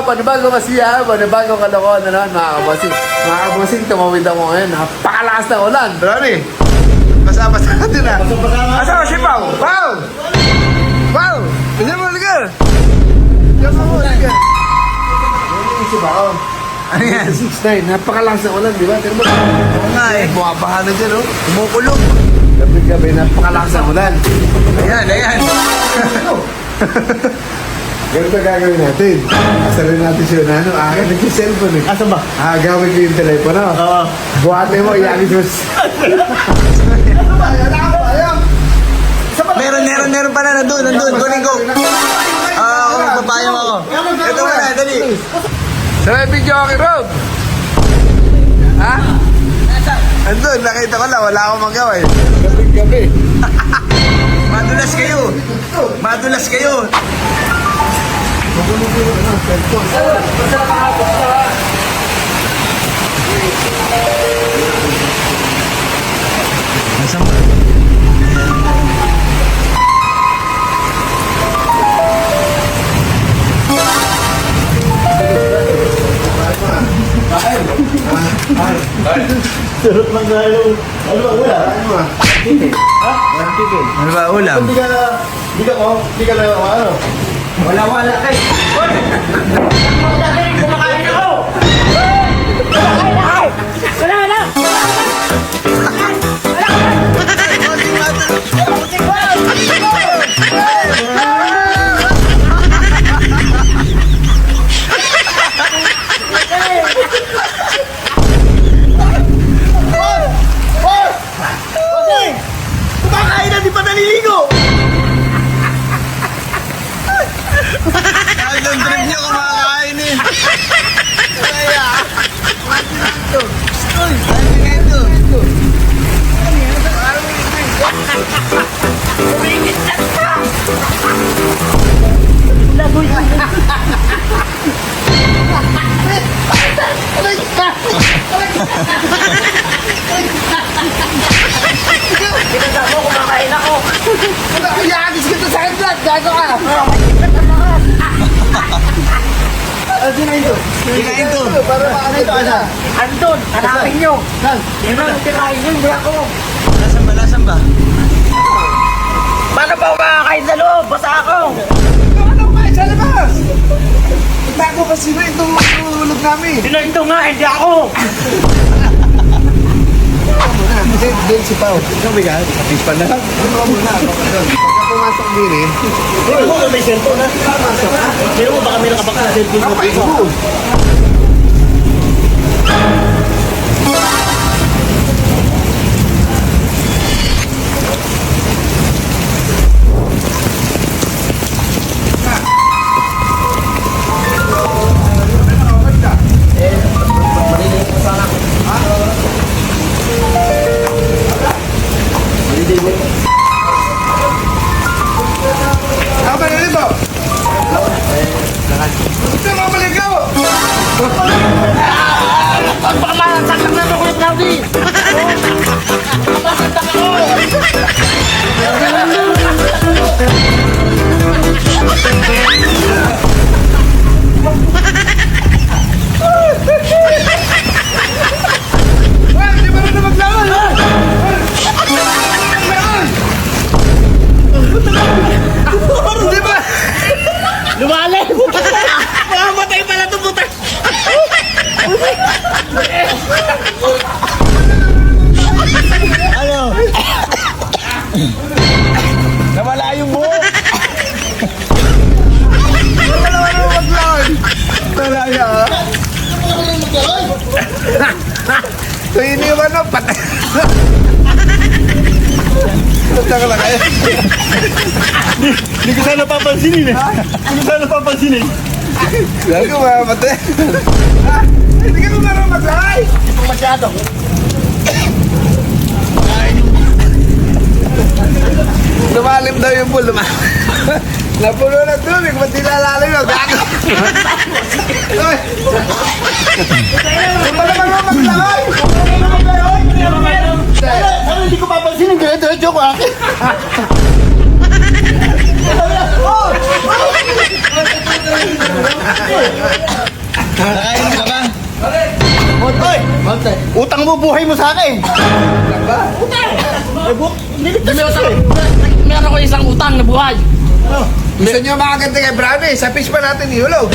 panibagong kasiyahan, panibagong kalokohan na naman, mga kabosing. Mga kabosing, tumawid ako ngayon. Napakalakas na ulan, brother. Basa-basa natin na. Asa si Pao? Pao! Pao! Kasi mo, ligar! Diyan mo, ligar! Si Pao. Ano yan? 6'9", napakalakas na ulan, di ba? Pero Oo nga eh. bumabaha na dyan, oh. Kumukulog. Gabi-gabi, napakalakas na ulan. Ayan. Ganito gagawin natin. Asarin natin siya na ano. Akin, nag-cellphone eh. Asa ba? Gawin ko yung telepono. Oo. Buhatin mo, iyakin mo. Meron pa na nandun. Kunin ko. Ako magpapayang ako. Ito na, dali. Sa may video ako, Rob. Ha? Andun, nakita ko lang. Wala akong magawa eh. Gabi-gabi. Madulas kayo. Nasaan ba? Sarap lang na yung... Ano ba ulam? Ano ba ulam? Hindi ka na ano? Wala kayo. Kumakain ako! Wala! Kumakain na, di pa naliligo. Ang trip niyo kumakain eh. Kaya. Pinagdamo, kumakain ako! Iyakin kita sa akin, Vlad. Gago ka. Kinain to. Para paano ito, ano? Andun! Hanapin nyo! Yun ang tirahin nyo, hindi ako! Lasan ba? Paano ba makakain sa loob? Basa ako! Ano kumain sa labas? Bago pa sino itong ulog namin. Ito nga, hindi ako! Kasi si Pao. Ikaw ba yan? Kapis pa na. Ikaw muna. Pagka pumasok din eh. Hindi mo may cellphone na. Pero mo baka may nakabak na cellphone mo. Kapay ko. Ako ba nalito? Ito mga maligaw! Pagpakamasakit na ako yung Claudy! Pagpakamasakit ako! Well, di ba na maglawan? Di ba? Lumalim! Mamamatay pala ito, puta! Ano? Nawala yung buhok. Wala na maglawan. Wala niya. So iniwan na patay. Saka lang kayo. Hindi ko sana papansinin eh. Lalo ko mamamatay. Hindi ka naman mamatay. Masyado! Lumalim daw yung pool. Napuno na tubig. Ba't nilalalim na? Gago. Ay! Di ba naman mamatay? Ano hindi ko papansinin? Diretso ko akin. Utang mo buhay mo sa akin. Meron ko isang utang na buhay. Gusto nyo makaganda kay Brady? Sa fish pa natin ihulog.